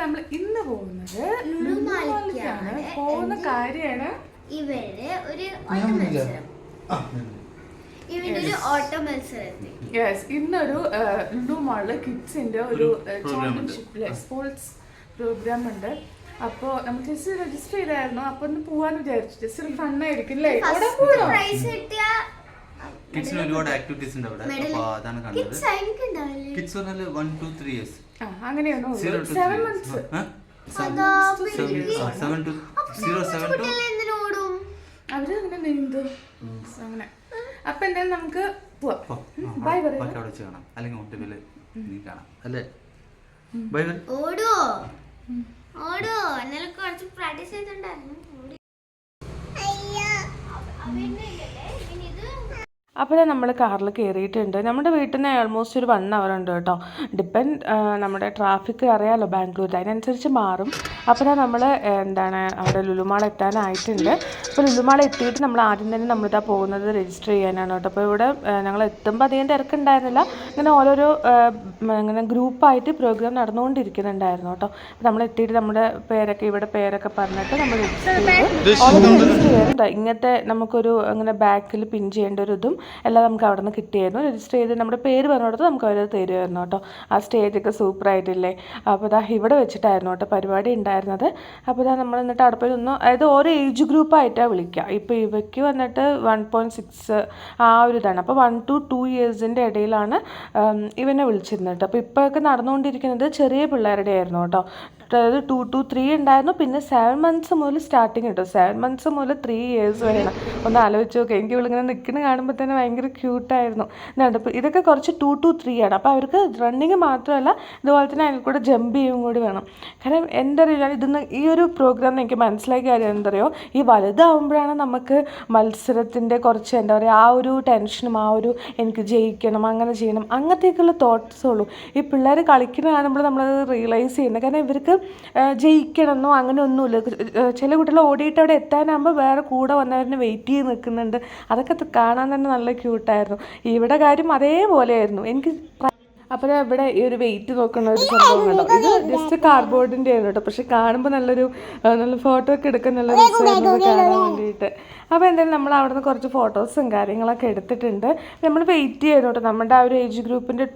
നമ്മൾ ഇന്ന് പോകുന്നത് പോകുന്ന കാര്യമാണ് ഇവര് ഒരു ഓട്ടോ മത്സരം. യെസ്, ഇന്നൊരു ലുലു മാളില് കിഡ്സിന്റെ ഒരു ചാമ്പ്യൻഷിപ്പ് സ്പോർട്സ് പ്രോഗ്രാം ഉണ്ട്. അപ്പോൾ നമ്മൾ ജസ്റ്റ് രജിസ്റ്റർ ചെയ്തായിരുന്നു. അപ്പൊ ഒന്ന് പോവാന്ന് വിചാരിച്ചു. ജസ്റ്റ് ഒരു ഫണ്ണായിരിക്കും അല്ലേ? കിഡ്സിന് ഒരുപാട് ആക്ടിവിറ്റീസ് ഉണ്ട് അവിടെ. അപ്പോൾ അതാണ് കണ്ടത്. കിഡ്സ് പറഞ്ഞാൽ 1 to 3 years. അങ്ങനെയാണോ? 7 months. 7 to 0 അവര് അങ്ങനെ നീന്തും അങ്ങനെ. അപ്പൊ എന്തായാലും നമുക്ക് പോവാം. ബൈ പറയാം. അവിടെ വെച്ച് കാണാം, അല്ലെങ്കിൽ ഒട്ടുവില് നീ കാണാം അല്ലേ? Bye bye. ഓടോ ഓടോ എന്നാലും കുറച്ച് പ്രാക്ടീസ് ചെയ്തിട്ടുണ്ടായിരുന്നു. അപ്പോൾ നമ്മൾ കാറിൽ കയറിയിട്ടുണ്ട്. നമ്മുടെ വീട്ടിൽ നിന്ന് ഓൾമോസ്റ്റ് ഒരു 1 hour ഉണ്ട് കേട്ടോ. നമ്മുടെ ട്രാഫിക് അറിയാമല്ലോ ബാംഗ്ലൂരിൽ, അതിനനുസരിച്ച് മാറും. അപ്പോൾ നമ്മൾ അവിടെ ലുലുമാൾ എത്താനായിട്ടുണ്ട്. അപ്പോൾ ലുലുമാൾ എത്തിയിട്ട് നമ്മൾ ആദ്യം തന്നെ നമ്മളിതാ പോകുന്നത് രജിസ്റ്റർ ചെയ്യാനാണ് കേട്ടോ. അപ്പോൾ ഇവിടെ ഞങ്ങൾ എത്തുമ്പോൾ അധികം തിരക്കുണ്ടായിരുന്നില്ല. ഇങ്ങനെ ഓരോരോ ഇങ്ങനെ ഗ്രൂപ്പായിട്ട് പ്രോഗ്രാം നടന്നുകൊണ്ടിരിക്കുന്നുണ്ടായിരുന്നു കേട്ടോ. അപ്പോൾ നമ്മൾ എത്തിയിട്ട് നമ്മുടെ പേരൊക്കെ പറഞ്ഞിട്ട് നമ്മൾ രജിസ്റ്റർ ചെയ്തു. ഇങ്ങനത്തെ നമുക്കൊരു അങ്ങനെ ബാക്കിൽ പിൻ ചെയ്യേണ്ട ഒരു ഇതും എല്ലാം നമുക്ക് അവിടെ നിന്ന് കിട്ടിയായിരുന്നു. രജിസ്റ്റർ ചെയ്ത് നമ്മുടെ പേര് പറഞ്ഞിടത്ത് നമുക്ക് അവർ തരുമായിരുന്നു കേട്ടോ. ആ സ്റ്റേജൊക്കെ സൂപ്പറായിട്ടില്ലേ? അപ്പോൾ ഇതാ ഇവിടെ വെച്ചിട്ടായിരുന്നു കേട്ടോ പരിപാടി ഉണ്ടായിരുന്നത്. അപ്പോൾ ഇതാ നമ്മൾ എന്നിട്ട് അവിടെ പോയി അതായത് ഓരോ ഏജ് ഗ്രൂപ്പായിട്ടാണ് വിളിക്കുക. ഇപ്പോൾ ഇവയ്ക്ക് വന്നിട്ട് 1.6 ആ ഒരു ഇതാണ്. അപ്പോൾ 1 to 2 yearsൻ്റെ ഇടയിലാണ് ഇവനെ വിളിച്ചിരുന്നത്. അപ്പോൾ ഇപ്പോഴൊക്കെ നടന്നുകൊണ്ടിരിക്കുന്നത് ചെറിയ പിള്ളേരുടെ ആയിരുന്നു കേട്ടോ. അതായത് 2 to 3 ഉണ്ടായിരുന്നു. പിന്നെ 7 months മുതൽ സ്റ്റാർട്ടിങ് കിട്ടും. 7 months മുതൽ 3 years വരെയാണ്. ഒന്ന് ആലോചിച്ച് നോക്കുക. എനിക്ക് ഇവളിങ്ങനെ നിൽക്കുന്നത് കാണുമ്പോൾ തന്നെ ഭയങ്കര ക്യൂട്ടായിരുന്നു. ഇതൊക്കെ കുറച്ച് 2 to 3 ആണ്. അപ്പോൾ അവർക്ക് റണ്ണിങ് മാത്രമല്ല, ഇതുപോലെ തന്നെ അതിൽ കൂടെ ജമ്പ് ചെയ്യും കൂടി വേണം. കാരണം എന്താ പറയുക, ഈ ഒരു പ്രോഗ്രാം എനിക്ക് മനസ്സിലാക്കിയ കാര്യം എന്താ പറയുക, ഈ വലുതാവുമ്പോഴാണ് നമുക്ക് മത്സരത്തിൻ്റെ കുറച്ച് എന്താ പറയുക ആ ഒരു ടെൻഷനും ആ ഒരു എനിക്ക് ജയിക്കണം അങ്ങനെ ചെയ്യണം അങ്ങനത്തേക്കുള്ള തോട്ട്സേ ഉള്ളൂ. ഈ പിള്ളേർ കളിക്കുന്ന കാണുമ്പോൾ നമ്മളത് റിയലൈസ് ചെയ്യുന്നത്. കാരണം ഇവർക്ക് ജയിക്കണമെന്നോ അങ്ങനെ ഒന്നുമില്ല. ചില കുട്ടികൾ ഓടിയിട്ട് അവിടെ എത്താനാകുമ്പോൾ വേറെ കൂടെ വന്നവരിന് വെയിറ്റ് ചെയ്ത് നിൽക്കുന്നുണ്ട്. അതൊക്കെ കാണാൻ തന്നെ നല്ല ക്യൂട്ടായിരുന്നു. ഇവിടെ കാര്യം അതേപോലെയായിരുന്നു എനിക്ക്. അപ്പോൾ ഇവിടെ ഈ ഒരു വെയിറ്റ് നോക്കുന്ന ഒരു സംഭവം കണ്ടോ. ഇത് ജസ്റ്റ് കാർഡ്ബോർഡിൻ്റെ ആണ് കേട്ടോ. പക്ഷെ കാണുമ്പോൾ നല്ല ഫോട്ടോ ഒക്കെ എടുക്കാൻ നല്ല രസമായിരുന്നു കാണാൻ വേണ്ടിയിട്ട്. അപ്പോൾ എന്തായാലും നമ്മൾ അവിടെ നിന്ന് കുറച്ച് ഫോട്ടോസും കാര്യങ്ങളൊക്കെ എടുത്തിട്ടുണ്ട്. നമ്മൾ വെയിറ്റ് ചെയ്യുന്നു കേട്ടോ. നമ്മുടെ ആ ഒരു ഏജ് ഗ്രൂപ്പിൻ്റെ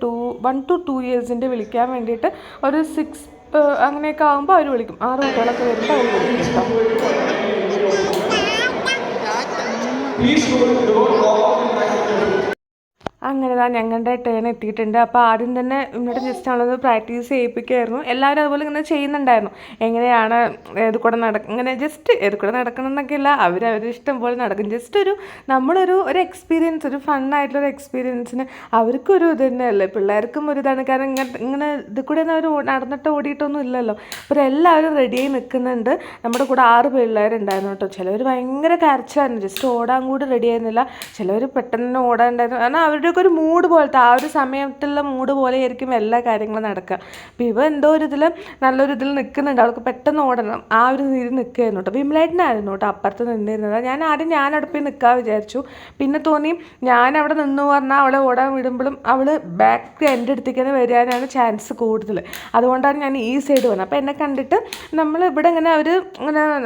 1 to 2 yearsൻ്റെ വിളിക്കാൻ വേണ്ടിയിട്ട് ഒരു 6 അങ്ങനെയൊക്കെ ആകുമ്പോൾ അവർ വിളിക്കും. 6 കുട്ടികളൊക്കെ വരുമ്പോൾ അവർ വിളിക്കും കേട്ടോ. അങ്ങനെ ഞങ്ങളുടെ ടേൺ എത്തിയിട്ടുണ്ട്. അപ്പോൾ ആദ്യം തന്നെ ഇവിടെ ജസ്റ്റ് നമ്മളത് പ്രാക്ടീസ് ചെയ്യിപ്പിക്കുമായിരുന്നു. എല്ലാവരും അതുപോലെ ഇങ്ങനെ ചെയ്യുന്നുണ്ടായിരുന്നു. എങ്ങനെയാണ് ഏത് കൂടെ ഇങ്ങനെ ജസ്റ്റ് ഏത് കൂടെ നടക്കണം എന്നൊക്കെ ഇല്ല, അവരവരുടെ ഇഷ്ടം പോലെ നടക്കും. ജസ്റ്റ് നമ്മളൊരു എക്സ്പീരിയൻസ്, ഒരു ഫണ്ണായിട്ടുള്ളൊരു എക്സ്പീരിയൻസിന് അവർക്കൊരു ഇത് തന്നെയല്ലേ, പിള്ളേർക്കും ഒരു ഇതാണ്. കാരണം ഇങ്ങനെ ഇത് കൂടെ ഒന്നും അവർ നടന്നിട്ട് ഓടിയിട്ടൊന്നും ഇല്ലല്ലോ. അപ്പോൾ എല്ലാവരും റെഡിയായി നിൽക്കുന്നുണ്ട്. നമ്മുടെ കൂടെ 6 പിള്ളേരുണ്ടായിരുന്നു കേട്ടോ. ചിലവർ ഭയങ്കര കരച്ചായിരുന്നു, ജസ്റ്റ് ഓടാൻ കൂടി റെഡി ആയിരുന്നില്ല. ചിലവർ പെട്ടെന്ന് ഓടാനുണ്ടായിരുന്നു. കാരണം അവരുടെ ഒരു മൂഡ് പോലത്തെ ആ ഒരു സമയത്തുള്ള മൂഡ് പോലെ ആയിരിക്കും എല്ലാ കാര്യങ്ങളും നടക്കുക. അപ്പോൾ ഇവ എന്തോ ഒരു നല്ലൊരു ഇതിൽ നിൽക്കുന്നുണ്ട്. അവൾക്ക് പെട്ടെന്ന് ഓടണം ആ ഒരു രീതിയിൽ നിൽക്കുകയായിരുന്നു കേട്ടോ. വിമലേട്ടനായിരുന്നു കേട്ടോ അപ്പുറത്ത് നിന്നിരുന്നത്. ഞാൻ അവിടെ പോയി നിൽക്കാൻ വിചാരിച്ചു. പിന്നെ തോന്നി ഞാൻ അവിടെ നിന്നു പറഞ്ഞാൽ അവളെ ഓടാൻ വിടുമ്പോഴും അവൾ ബാക്ക് എൻ്റെ അടുത്തേക്ക് തന്നെ വരാനാണ് ചാൻസ് കൂടുതൽ. അതുകൊണ്ടാണ് ഞാൻ ഈ സൈഡ് വന്നത്. അപ്പോൾ എന്നെ കണ്ടിട്ട് നമ്മൾ ഇവിടെ അവർ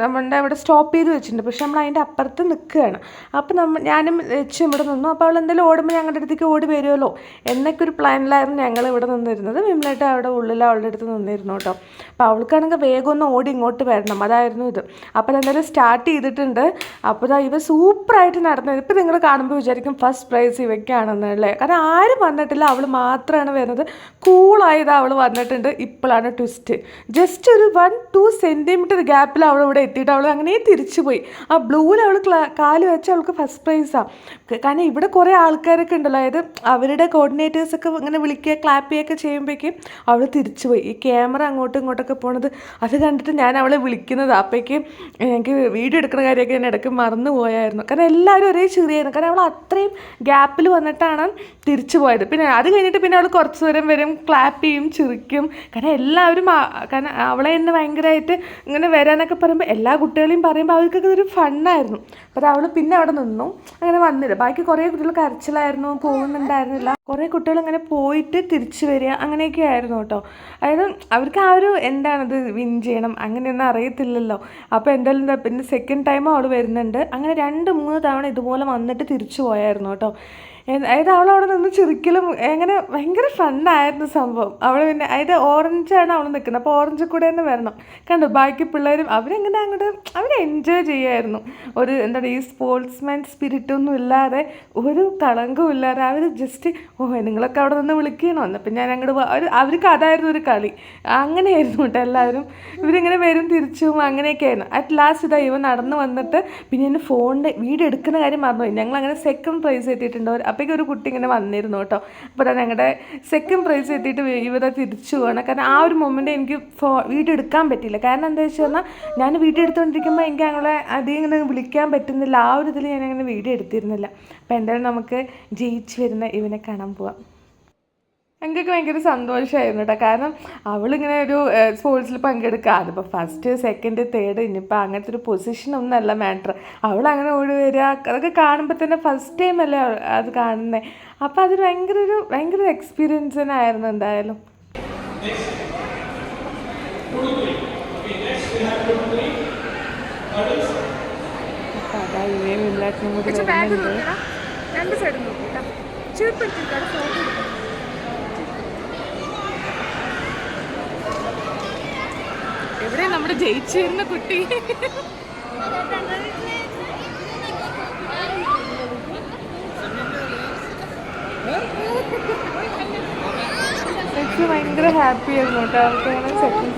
നമ്മുടെ ഇവിടെ സ്റ്റോപ്പ് ചെയ്ത് വെച്ചിട്ടുണ്ട്. പക്ഷെ നമ്മൾ അതിൻ്റെ അപ്പുറത്ത് നിൽക്കുകയാണ്. അപ്പോൾ ഞാനും വെച്ച് ഇവിടെ നിന്നു. അപ്പോൾ അവൾ എന്തെങ്കിലും ഓടുമ്പോൾ ഞങ്ങളുടെ അടുത്തേക്ക് ഓടി വരുമല്ലോ എന്നൊക്കെ ഒരു പ്ലാനിലായിരുന്നു ഞങ്ങൾ ഇവിടെ നിന്നിരുന്നത്. വിമലായിട്ട് അവിടെ ഉള്ളിൽ അവളുടെ അടുത്ത് നിന്നിരുന്നു കേട്ടോ. അപ്പോൾ അവൾക്കാണെങ്കിൽ വേഗം ഒന്ന് ഓടി ഇങ്ങോട്ട് വരണം, അതായിരുന്നു ഇത്. അപ്പോൾ എന്തായാലും സ്റ്റാർട്ട് ചെയ്തിട്ടുണ്ട്. അപ്പോൾ ഇവ സൂപ്പറായിട്ട് നടന്നത്. ഇപ്പോൾ നിങ്ങൾ കാണുമ്പോൾ വിചാരിക്കും ഫസ്റ്റ് പ്രൈസ് ഇവയ്ക്കാണെന്നല്ലേ. കാരണം ആരും വന്നിട്ടില്ല, അവൾ മാത്രമാണ് വരുന്നത്. കൂളായത് അവൾ വന്നിട്ടുണ്ട്. ഇപ്പോഴാണ് ട്വിസ്റ്റ്. ജസ്റ്റ് ഒരു 1-2 centimeter ഗ്യാപ്പിൽ അവൾ ഇവിടെ എത്തിയിട്ട് അവൾ അങ്ങനെ തിരിച്ചു പോയി. ആ ബ്ലൂവിൽ അവൾ കാല് വെച്ച് അവൾക്ക് ഫസ്റ്റ് പ്രൈസാണ്. കാരണം ഇവിടെ കുറേ ആൾക്കാരൊക്കെ ഉണ്ടല്ലോ, അതായത് അവരുടെ കോർഡിനേറ്റേഴ്സൊക്കെ ഇങ്ങനെ വിളിക്കുക ക്ലാപ്പ് ചെയ്യുകയൊക്കെ ചെയ്യുമ്പോഴേക്കും അവൾ തിരിച്ചു പോയി. ഈ ക്യാമറ അങ്ങോട്ടും ഇങ്ങോട്ടൊക്കെ പോണത് അത് കണ്ടിട്ട് ഞാൻ അവളെ വിളിക്കുന്നത്. അപ്പോഴേക്കും എനിക്ക് വീഡിയോ എടുക്കുന്ന കാര്യമൊക്കെ ഞാൻ ഇടയ്ക്ക് മറന്നു പോയായിരുന്നു. കാരണം എല്ലാവരും ഒരേ ചെറിയായിരുന്നു. കാരണം അവൾ അത്രയും ഗ്യാപ്പിൽ വന്നിട്ടാണ് തിരിച്ചു പോയത്. പിന്നെ അത് കഴിഞ്ഞിട്ട് പിന്നെ അവൾ കുറച്ച് നേരം വരും, ക്ലാപ്പ് ചെയ്യും, ചിരിക്കും. കാരണം എല്ലാവരും കാരണം അവളെ തന്നെ ഭയങ്കരമായിട്ട് ഇങ്ങനെ വരാനൊക്കെ പറയുമ്പോൾ എല്ലാ കുട്ടികളെയും പറയുമ്പോൾ അവർക്കൊക്കെ ഒരു ഫണ്ണായിരുന്നു. അപ്പോൾ അവൾ പിന്നെ അവിടെ നിന്നു, അങ്ങനെ വന്നില്ല. ബാക്കി കുറേ കുട്ടികൾ കരച്ചിലായിരുന്നു, പോകുന്നുണ്ടായിരുന്നില്ല. കുറേ കുട്ടികൾ ഇങ്ങനെ പോയിട്ട് തിരിച്ചു വരിക അങ്ങനെയൊക്കെ ആയിരുന്നു കേട്ടോ. അതായത് അവർക്ക് ആ ഒരു എന്താണത് വിൻ ചെയ്യണം അങ്ങനെയൊന്നും അറിയത്തില്ലല്ലോ. അപ്പോൾ എന്തായാലും എന്താ പിന്നെ സെക്കൻഡ് ടൈം അവൾ വരുന്നുണ്ട്. അങ്ങനെ 2-3 തവണ ഇതുപോലെ വന്നിട്ട് തിരിച്ചു പോയായിരുന്നു കേട്ടോ. അതായത് അവളവിടെ നിന്ന് ചിരിക്കലും അങ്ങനെ ഭയങ്കര ഫണ്ണായിരുന്നു സംഭവം. അവൾ പിന്നെ അതായത് ഓറഞ്ചാണ് അവൾ നിൽക്കുന്നത്, അപ്പോൾ ഓറഞ്ച് കൂടെ തന്നെ വരണം. കണ്ടു ബാക്കി പിള്ളേരും അവരെങ്ങനെ അങ്ങോട്ട് അവർ എൻജോയ് ചെയ്യുമായിരുന്നു. ഒരു എന്താണ് ഈ സ്പോർട്സ്മാൻ സ്പിരിറ്റൊന്നും ഇല്ലാതെ ഒരു കളങ്കവും ഇല്ലാതെ അവർ ജസ്റ്റ് നിങ്ങളൊക്കെ അവിടെ നിന്ന് വിളിക്കണോ എന്നപ്പം ഞാൻ അങ്ങോട്ട് അവർക്ക് അതായിരുന്നു ഒരു കളി. അങ്ങനെയായിരുന്നു കേട്ടോ എല്ലാവരും. ഇവരിങ്ങനെ വരും തിരിച്ചു അങ്ങനെയൊക്കെ ആയിരുന്നു. അറ്റ് ലാസ്റ്റ് ഇതാ ഇവ നടന്ന് വന്നിട്ട് പിന്നെ എൻ്റെ ഫോണിൻ്റെ വീഡിയോ എടുക്കുന്ന കാര്യം മറന്നുപോയി. ഞങ്ങളങ്ങനെ സെക്കൻഡ് പ്രൈസ് എത്തിയിട്ടുണ്ട്. അപ്പോഴേക്കും ഒരു കുട്ടി ഇങ്ങനെ വന്നിരുന്നു കേട്ടോ. അപ്പോൾ അതാ ഞങ്ങളുടെ സെക്കൻഡ് പ്രൈസ് എത്തിയിട്ട് ഇവരെ തിരിച്ചു പോകണം. കാരണം ആ ഒരു മൊമെൻ്റ് എനിക്ക് വീഡിയോ എടുക്കാൻ പറ്റിയില്ല. കാരണം എന്താ വെച്ച് പറഞ്ഞാൽ ഞാൻ വീഡിയോ എടുത്തുകൊണ്ടിരിക്കുമ്പോൾ എനിക്ക് ഞങ്ങളെ അധികം ഇങ്ങനെ വിളിക്കാൻ പറ്റുന്നില്ല. ആ ഒരു ഇതിൽ ഞാനങ്ങനെ വീഡിയോ എടുത്തിരുന്നില്ല. അപ്പോൾ എന്തായാലും നമുക്ക് ജയിച്ച് വരുന്ന ഇവനെ കാണാൻ പോവാം. എനിക്കൊക്കെ ഭയങ്കര സന്തോഷമായിരുന്നു കേട്ടോ. കാരണം അവളിങ്ങനെ ഒരു സ്പോർട്സിൽ പങ്കെടുക്കുക, അതിപ്പോൾ ഫസ്റ്റ് സെക്കൻഡ് തേർഡ് ഇനിയിപ്പോൾ അങ്ങനത്തെ ഒരു പൊസിഷനൊന്നുമല്ല മാറ്റർ. അവളങ്ങനെ ഓടി വരിക അതൊക്കെ കാണുമ്പോൾ തന്നെ ഫസ്റ്റ് ടൈം അല്ലേ അത് കാണുന്നത്. അപ്പോൾ അതൊരു ഭയങ്കര ഒരു എക്സ്പീരിയൻസ് തന്നെ ആയിരുന്നു എന്തായാലും. അപ്പോൾ അതാ ഇവയും എല്ലാത്തിനും കൂടി വരുന്നുണ്ട്. രണ്ട് സൈഡും നോക്കിട്ടാ ചീർപ്പെടുത്തിട്ടാണ് ഫോട്ടോ എടുക്കുന്നത്. എവിടെ നമ്മുടെ ജയിച്ചു വരുന്ന കുട്ടി? എനിക്ക് ഭയങ്കര ഹാപ്പി ആയിരുന്നു കേട്ടോ. അവൾക്ക് അങ്ങനെ സെക്കൻഡ്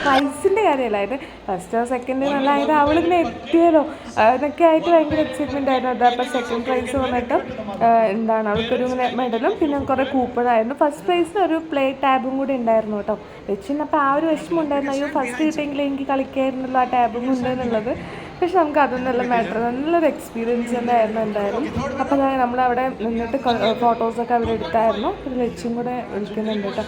പ്രൈസിൻ്റെ കാര്യമല്ല, അതായത് ഫസ്റ്റ് സെക്കൻഡ് നല്ല അതായത് അവളിങ്ങനെ എത്തിയാലോ അതൊക്കെ ആയിട്ട് ഭയങ്കര എക്സൈറ്റ്മെൻ്റ് ആയിരുന്നു. അത് അപ്പോൾ സെക്കൻഡ് പ്രൈസ് വന്നിട്ട് എന്താണ് അവൾക്കൊരു ഇങ്ങനെ മെഡലും പിന്നെ കുറേ കൂപ്പണായിരുന്നു. ഫസ്റ്റ് പ്രൈസിന് ഒരു പ്ലേ ടാബും കൂടി ഉണ്ടായിരുന്നു കേട്ടോ. വെച്ചിരുന്നപ്പോൾ ആ ഒരു വിഷമം ഉണ്ടായിരുന്നു, അയ്യോ ഫസ്റ്റ് കിട്ടിയെങ്കിൽ എനിക്ക് കളിക്കായിരുന്നല്ലോ ആ ടാബും ഉണ്ട് എന്നുള്ളത്. പക്ഷെ നമുക്ക് അതൊന്നല്ല മാറ്റർ, നല്ലൊരു എക്സ്പീരിയൻസ് തന്നെ ആയിരുന്നു എന്തായാലും. അപ്പോൾ ഞാൻ നമ്മളവിടെ നിന്നിട്ട് ഫോട്ടോസൊക്കെ അവിടെ എടുത്തായിരുന്നു. പിന്നെ ലച്ചും കൂടെ വിളിക്കുന്നുണ്ട് കേട്ടോ.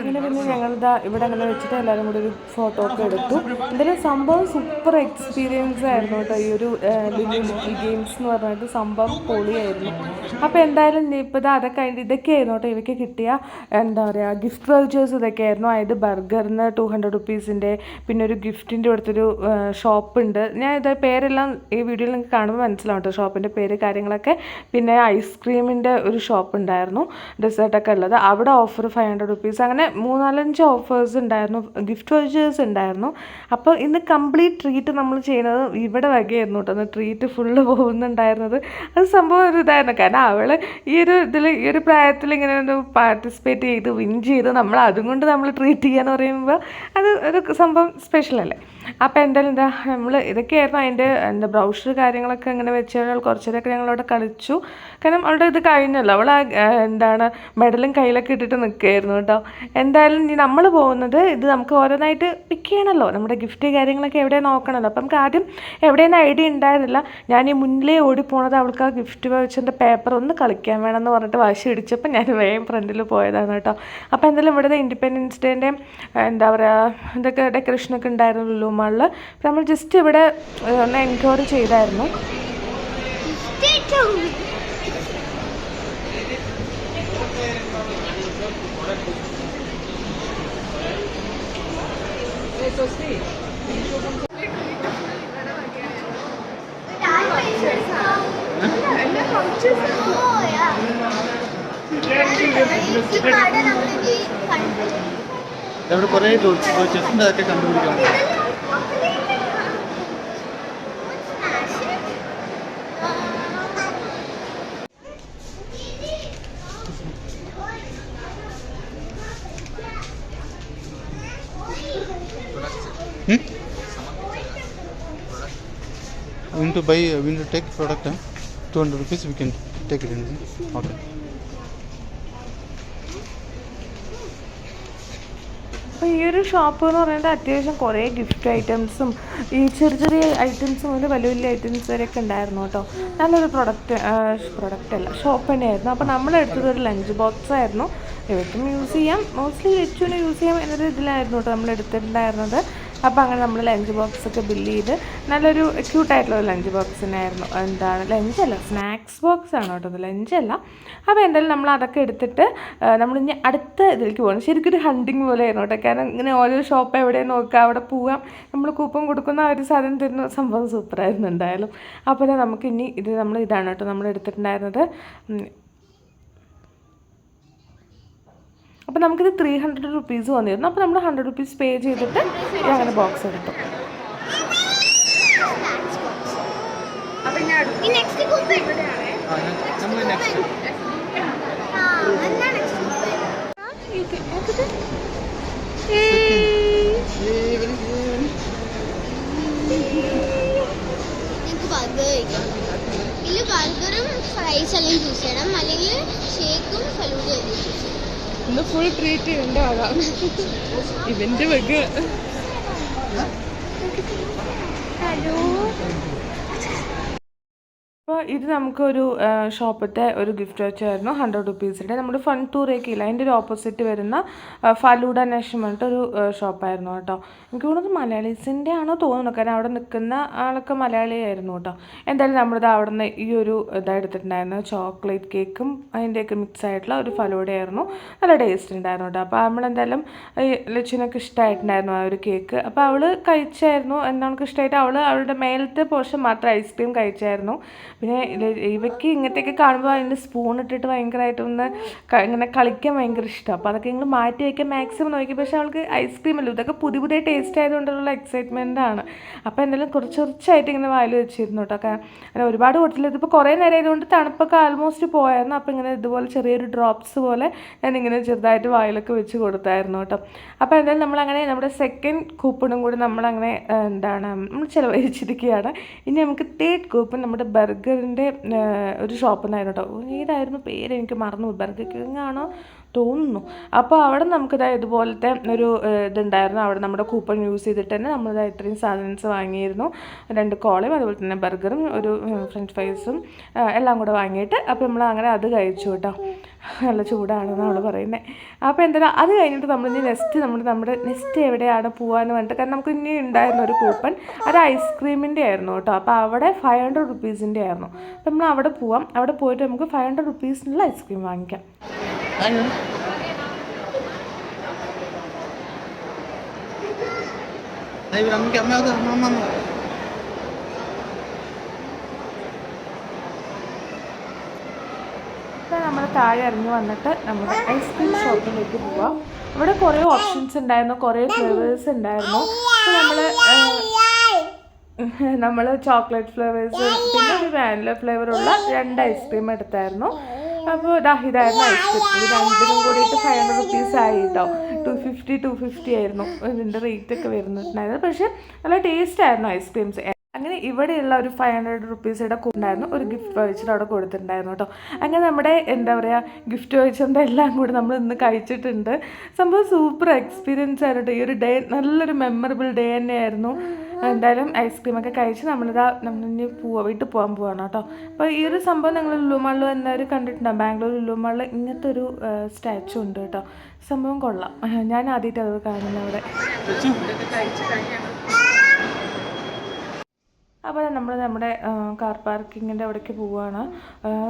അങ്ങനെ പിന്നെ ഞങ്ങളിതാ ഇവിടെ അങ്ങനെ വെച്ചിട്ട് എല്ലാവരും കൂടി ഒരു ഫോട്ടോ ഒക്കെ എടുത്തു. എന്തായാലും സംഭവം സൂപ്പർ എക്സ്പീരിയൻസ് ആയിരുന്നു കേട്ടോ. ഈ ഒരു ഗെയിംസ് എന്ന് പറഞ്ഞിട്ട് സംഭവം പൊളിയായിരുന്നു. അപ്പോൾ എന്തായാലും ഇപ്പോൾ അതൊക്കെ ഇതൊക്കെ ആയിരുന്നു കേട്ടോ ഇവയ്ക്ക് കിട്ടിയ എന്താ പറയുക ഗിഫ്റ്റ് വൗച്ചേഴ്സ് ഇതൊക്കെയായിരുന്നു. അതായത് ബർഗറിന് 200 റുപ്പീസിൻ്റെ പിന്നെ ഒരു ഗിഫ്റ്റിൻ്റെ അടുത്തൊരു ഷോപ്പുണ്ട്. ഞാൻ ഇത് പേരെല്ലാം ഈ വീഡിയോയിൽ നിങ്ങൾക്ക് കാണുമ്പോൾ മനസ്സിലാവും കേട്ടോ ഷോപ്പിൻ്റെ പേര് കാര്യങ്ങളൊക്കെ. പിന്നെ ഐസ്ക്രീമിൻ്റെ ഒരു ഷോപ്പ് ഉണ്ടായിരുന്നു ഡെസേർട്ടൊക്കെ ഉള്ളത്, അവിടെ ഓഫർ 500 റുപ്പീസ്. അങ്ങനെ 3-4-5 ഓഫേഴ്സ് ഉണ്ടായിരുന്നു, ഗിഫ്റ്റ് വൗച്ചേഴ്സ് ഉണ്ടായിരുന്നു. അപ്പോൾ ഇന്ന് കംപ്ലീറ്റ് ട്രീറ്റ് നമ്മൾ ചെയ്യുന്നത് ഇവിടെ വകയായിരുന്നു കേട്ടോ. ട്രീറ്റ് ഫുള്ള് പോകുന്നുണ്ടായിരുന്നത് അത് സംഭവം ഒരു ഇതായിരുന്നു. കാരണം അവൾ ഈ ഒരു പ്രായത്തിൽ ഇങ്ങനെ ഒരു പാർട്ടിസിപ്പേറ്റ് ചെയ്ത് വിൻ ചെയ്ത് നമ്മൾ അതും കൊണ്ട് നമ്മൾ ട്രീറ്റ് ചെയ്യാന്ന് പറയുമ്പോൾ അത് ഒരു സംഭവം സ്പെഷ്യലല്ലേ. അപ്പോൾ എന്തായാലും എന്താ നമ്മൾ ഇതൊക്കെയായിരുന്നു അതിൻ്റെ ബ്രൗഷർ കാര്യങ്ങളൊക്കെ അങ്ങനെ വെച്ചാൽ കുറച്ചേരൊക്കെ ഞങ്ങളവിടെ കളിച്ചു. കാരണം അവളുടെ ഇത് കഴിഞ്ഞല്ലോ, അവൾ എന്താണ് മെഡലും കയ്യിലൊക്കെ ഇട്ടിട്ട് നിൽക്കുകയായിരുന്നു കേട്ടോ. എന്തായാലും നമ്മൾ പോകുന്നത് ഇത് നമുക്ക് ഓരോന്നായിട്ട് പിക്ക് ചെയ്യണമല്ലോ, നമ്മുടെ ഗിഫ്റ്റ് കാര്യങ്ങളൊക്കെ എവിടെ നോക്കണമല്ലോ. അപ്പം നമുക്ക് ആദ്യം എവിടെയൊന്നും ഐഡിയ ഉണ്ടായിരുന്നില്ല. ഞാൻ ഈ മുന്നിലേ ഓടിപ്പോണത് അവൾക്ക് ആ ഗിഫ്റ്റ് വൗച്ചറിൻ്റെ പേപ്പർ ഒന്ന് കളിക്കാൻ വേണമെന്ന് പറഞ്ഞിട്ട് വാശി ഇടിച്ചപ്പോൾ ഞാൻ വേഗം ഫ്രണ്ടിൽ പോയതാണ് കേട്ടോ. അപ്പോൾ എന്തായാലും ഇവിടുത്തെ ഇൻഡിപെൻഡൻസ് ഡേൻ്റെ എന്താ പറയുക ഇതൊക്കെ ഡെക്കറേഷനൊക്കെ ഉണ്ടായിരുന്നു ലുലു മാളിൽ. അപ്പോൾ നമ്മൾ ജസ്റ്റ് ഇവിടെ ഒന്ന് എൻക്വയറി ചെയ്തായിരുന്നു. അവിടെ കുറേ ചെസ്റ്റിൻ്റെ കണ്ടുപിടിക്കണം. We need to take product 200 rupees. We can take it in. Okay. അപ്പോൾ ഈ ഒരു ഷോപ്പ് എന്ന് പറയുന്നത് അത്യാവശ്യം കുറേ ഗിഫ്റ്റ് ഐറ്റംസും ഈ ചെറിയ ഐറ്റംസ് മുതൽ വലിയ ഐറ്റംസ് വരെയൊക്കെ ഉണ്ടായിരുന്നു കേട്ടോ. നല്ലൊരു പ്രൊഡക്റ്റല്ല ഷോപ്പ് തന്നെയായിരുന്നു. അപ്പോൾ നമ്മളെടുത്തത് ഒരു ലഞ്ച് ബോക്സ് ആയിരുന്നു. ഇവയ്ക്കും യൂസ് ചെയ്യാം, മോസ്റ്റ്ലി ലച്ചുവിന് യൂസ് ചെയ്യാം എന്നൊരു ഇതിലായിരുന്നു കേട്ടോ നമ്മൾ എടുത്തിട്ടുണ്ടായിരുന്നത്. അപ്പോൾ അങ്ങനെ നമ്മൾ ലഞ്ച് ബോക്സൊക്കെ ബില്ല് ചെയ്ത് നല്ലൊരു ക്യൂട്ടായിട്ടുള്ള ഒരു ലഞ്ച് ബോക്സിനായിരുന്നു. എന്താണ് ലഞ്ചല്ല, സ്നാക്സ് ബോക്സ് ആണ് കേട്ടോ, ലഞ്ചല്ല. അപ്പോൾ എന്തായാലും നമ്മൾ അതൊക്കെ എടുത്തിട്ട് നമ്മൾ ഇനി അടുത്ത ഇതിലേക്ക് പോകണം. ശരിക്കും ഒരു ഹണ്ടിങ് പോലെ ആയിരുന്നു കേട്ടോ. കാരണം ഇങ്ങനെ ഓരോ ഷോപ്പ് എവിടെയും നോക്കുക, അവിടെ പോവാം, നമ്മൾ കൂപ്പൺ കൊടുക്കുന്ന ഒരു സാധനം തരുന്ന സംഭവം സൂപ്പറായിരുന്നു എന്തായാലും. അപ്പോൾ നമുക്ക് ഇനി ഇതാണ് കേട്ടോ നമ്മൾ എടുത്തിട്ടുണ്ടായിരുന്നത്. അപ്പോൾ നമുക്കിത് 300 റുപ്പീസ് വന്നിരുന്നു. അപ്പോൾ നമ്മൾ 100 റുപ്പീസ് പേ ചെയ്തിട്ട് അങ്ങനെ ബോക്സ് എടുത്തു. അപ്പൊ ഞാൻ ഈ നെക്സ്റ്റ് കൂപ്പൺ നമ്മൾ നെക്സ്റ്റ് എന്നാ നെക്സ്റ്റ് കൂപ്പൺ നിങ്ങൾക്ക് ബർഗർ കഴിക്കാം. ഇതിൽ ബർഗറും ഫ്രൈസ് എല്ലാം ചൂസ് ചെയ്യണം, അല്ലെങ്കിൽ ഷേക്കും ഫലൂദയും എല്ലാം ചൂസ് ചെയ്യണം. ഇന്ന് ഫുൾ ട്രീറ്റ് ഉണ്ടാകാം ഇവന്റെ വക. ഹലോ, അപ്പോൾ ഇത് നമുക്കൊരു ഷോപ്പത്തെ ഒരു ഗിഫ്റ്റ് വെച്ചായിരുന്നു 100 റുപ്പീസിൻ്റെ. നമ്മുടെ ഫൺ ടൂറേക്കില്ല, അതിൻ്റെ ഒരു ഓപ്പോസിറ്റ് വരുന്ന ഫലൂഡ നഷൻ പറഞ്ഞിട്ടൊരു ഷോപ്പായിരുന്നു കേട്ടോ. എനിക്ക് തോന്നുന്നത് മലയാളീസിൻ്റെ ആണോ തോന്നുന്നു, കാരണം അവിടെ നിൽക്കുന്ന ആളൊക്കെ മലയാളിയായിരുന്നു കേട്ടോ. എന്തായാലും നമ്മളിത് അവിടെ നിന്ന് ഈ ഒരു ഇതായി എടുത്തിട്ടുണ്ടായിരുന്നു, ചോക്ലേറ്റ് കേക്കും അതിൻ്റെയൊക്കെ മിക്സ് ആയിട്ടുള്ള ഒരു ഫലൂഡയായിരുന്നു. നല്ല ടേസ്റ്റ് ഉണ്ടായിരുന്നു കേട്ടോ. അപ്പോൾ നമ്മളെന്തായാലും ലച്ചുവിനൊക്കെ ഇഷ്ടമായിട്ടുണ്ടായിരുന്നു ആ ഒരു കേക്ക്. അപ്പോൾ അവൾ കഴിച്ചായിരുന്നു, അവൾക്ക് ഇഷ്ടമായിട്ട് അവളുടെ മേലത്തെ പോർഷൻ മാത്രം ഐസ്ക്രീം കഴിച്ചായിരുന്നു. പിന്നെ ഇവയ്ക്ക് ഇങ്ങനത്തെയൊക്കെ കാണുമ്പോൾ അതിൻ്റെ സ്പൂൺ ഇട്ടിട്ട് ഭയങ്കരമായിട്ട് ഇങ്ങനെ കളിക്കാൻ ഭയങ്കര ഇഷ്ടമാണ്. അപ്പോൾ അതൊക്കെ ഞങ്ങൾ മാറ്റി വയ്ക്കാൻ മാക്സിമം നോക്കി. പക്ഷേ അവൾക്ക് ഐസ്ക്രീം അല്ലോ, ഇതൊക്കെ പുതിയ പുതിയ ടേസ്റ്റ് ആയതുകൊണ്ടുള്ള എക്സൈറ്റ്മെൻറ്റാണ്. അപ്പോൾ എന്തായാലും കുറച്ചായിട്ട് ഇങ്ങനെ വായിൽ വെച്ചിരുന്നു കേട്ടോ. അങ്ങനെ ഒരുപാട് കൊടുത്തില്ല. ഇതിപ്പോൾ കുറേ നേരം ആയതുകൊണ്ട് തണുപ്പൊക്കെ ആൾമോസ്റ്റ് പോയായിരുന്നു. അപ്പോൾ ഇങ്ങനെ ഇതുപോലെ ചെറിയൊരു ഡ്രോപ്സ് പോലെ ഞാനിങ്ങനെ ചെറുതായിട്ട് വായിലൊക്കെ വെച്ച് കൊടുത്തായിരുന്നു കേട്ടോ. അപ്പോൾ എന്തായാലും നമ്മളങ്ങനെ നമ്മുടെ സെക്കൻഡ് കൂപ്പണും കൂടി നമ്മളങ്ങനെ നമ്മൾ ചിലവഴിച്ചിരിക്കുകയാണ്. ഇനി നമുക്ക് തേർഡ് കൂപ്പൺ നമ്മുടെ ബർഗറിൻ്റെ ഒരു ഷോപ്പിൽ നിന്നായിരുന്നു കേട്ടോ. ഏതായിരുന്നു പേര് എനിക്ക് മറന്നു, ബർഗർ കിങ് ആണോ തോന്നുന്നു. അപ്പോൾ അവിടെ നമുക്കിതാ ഇതുപോലത്തെ ഒരു ഇതുണ്ടായിരുന്നു. അവിടെ നമ്മുടെ കൂപ്പൺ യൂസ് ചെയ്തിട്ട് തന്നെ നമ്മളിതാ ഇത്രയും സാധനങ്ങൾ വാങ്ങിയിരുന്നു. 2 കോളയും അതുപോലെ തന്നെ ബർഗറും ഒരു ഫ്രഞ്ച് ഫ്രൈസും എല്ലാം കൂടെ വാങ്ങിയിട്ട് അപ്പോൾ നമ്മൾ അങ്ങനെ അത് കഴിച്ചു കേട്ടോ. നല്ല ചൂടാണെന്ന് അവൾ പറയുന്നത്. അപ്പോൾ എന്തായാലും അത് കഴിഞ്ഞിട്ട് നമ്മളിനി നമ്മുടെ നെക്സ്റ്റ് എവിടെയാണ് പോകാമെന്ന് പറഞ്ഞിട്ട്, കാരണം നമുക്ക് ഇനി ഉണ്ടായിരുന്ന ഒരു കൂപ്പൺ അത് ഐസ്ക്രീമിൻ്റെ ആയിരുന്നു കേട്ടോ. അപ്പോൾ അവിടെ 500 റുപ്പീസിൻ്റെ ആയിരുന്നു. അപ്പോൾ നമ്മൾ അവിടെ പോവാം. അവിടെ പോയിട്ട് നമുക്ക് 500 റുപ്പീസിനുള്ള ഐസ്ക്രീം വാങ്ങിക്കാം. നമ്മൾ താഴെ ഇറങ്ങി വന്നിട്ട് നമ്മുടെ ഐസ്ക്രീം ഷോപ്പിലേക്ക് പോവാം. ഇവിടെ കുറേ ഓപ്ഷൻസ് ഉണ്ടായിരുന്നു, കുറേ ഫ്ലേവേഴ്സ് ഉണ്ടായിരുന്നു. അപ്പോൾ നമ്മൾ ചോക്ലേറ്റ് ഫ്ലേവേഴ്സ് പിന്നെ ഒരു വാനില ഫ്ലേവറുള്ള 2 ഐസ്ക്രീം എടുത്തായിരുന്നു. അപ്പോൾ ഇതായിരുന്നു ഐസ്ക്രീം. ഇത് രണ്ടിനും കൂടിയിട്ട് 500 റുപ്പീസ് ആയി കേട്ടോ. 250 ആയിരുന്നു ഇതിൻ്റെ റേറ്റൊക്കെ വരുന്നുണ്ടായിരുന്നത്. പക്ഷേ നല്ല ടേസ്റ്റ് ആയിരുന്നു ഐസ്ക്രീംസ്. അങ്ങനെ ഇവിടെയുള്ള ഒരു 500 റുപ്പീസിൻ്റെ ഉണ്ടായിരുന്നു, ഒരു ഗിഫ്റ്റ് വൗച്ചർ അവിടെ കൊടുത്തിട്ടുണ്ടായിരുന്നു കേട്ടോ. അങ്ങനെ നമ്മുടെ ഗിഫ്റ്റ് വൗച്ചറിൻ്റെ എല്ലാം കൂടി നമ്മൾ ഇന്ന് കഴിച്ചിട്ടുണ്ട്. സംഭവം സൂപ്പർ എക്സ്പീരിയൻസ് ആയിരുന്നു. ഈ ഒരു ഡേ നല്ലൊരു മെമ്മറബിൾ ഡേ തന്നെയായിരുന്നു. എന്തായാലും ഐസ്ക്രീമൊക്കെ കഴിച്ച് നമ്മളിനി വീട്ടിൽ പോകാൻ പോവാണ് കേട്ടോ. അപ്പോൾ ഈ ഒരു സംഭവം നിങ്ങൾ ലുലു മാളിൽ എന്നവർ കണ്ടിട്ടുണ്ടാകും. ബാംഗ്ലൂർ ലുലു മാളിൽ ഇങ്ങനത്തെ ഒരു സ്റ്റാച്ചു ഉണ്ട് കേട്ടോ. സംഭവം കൊള്ളാം. ഞാൻ ആദ്യമായിട്ട് അത് കാണുന്നത് അവിടെ. അപ്പോൾ നമ്മൾ നമ്മുടെ കാർ പാർക്കിങ്ങിൻ്റെ അവിടേക്ക് പോവുകയാണ്.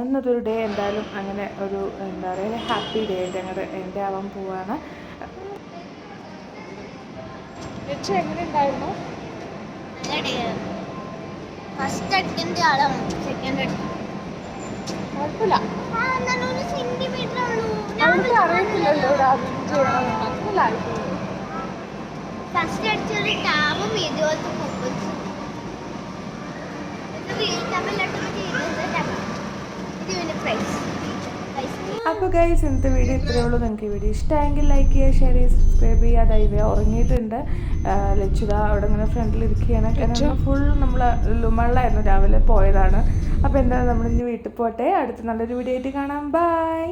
ഇന്നതൊരു ഡേ എന്തായാലും അങ്ങനെ ഒരു ഹാപ്പി ഡേ ആയിട്ട് അങ്ങനെ എൻ്റെ ആവാൻ പോവുകയാണ്. എങ്ങനെ ഉണ്ടായിരുന്നു? ഫസ്റ്റ് അടിക്കേണ്ട ആളാണ്, സെക്കൻഡ് അടിക്കും കുഴപ്പമില്ല, സെന്റിമീറ്റർ അവർക്ക് അറിയത്തില്ലല്ലോ. ഫസ്റ്റ് അടിച്ചൊരു ടാബും ഇതുപോലത്തെ കുപ്പൻസും അപ്പോൾ ഗൈസ് ഇന്നത്തെ വീഡിയോ ഇത്രയേ ഉള്ളൂ. നിങ്ങൾക്ക് ഈ വീഡിയോ ഇഷ്ടമായെങ്കിൽ ലൈക്ക് ചെയ്യുക, ഷെയർ ചെയ്യുക, സബ്സ്ക്രൈബ് ചെയ്യുക. ദൈവം ഉറങ്ങിയിട്ടുണ്ട്. ലച്ചുത അവിടെ ഇങ്ങനെ ഫ്രണ്ടിലിരിക്കുകയാണ്. കാരണം ഫുൾ നമ്മൾ ലുമളിലായിരുന്നു, രാവിലെ പോയതാണ്. അപ്പോൾ എന്തായാലും നമ്മളിനി വീട്ടിൽ പോട്ടെ. അടുത്ത നല്ലൊരു വീഡിയോ ആയിട്ട് കാണാം. ബൈ.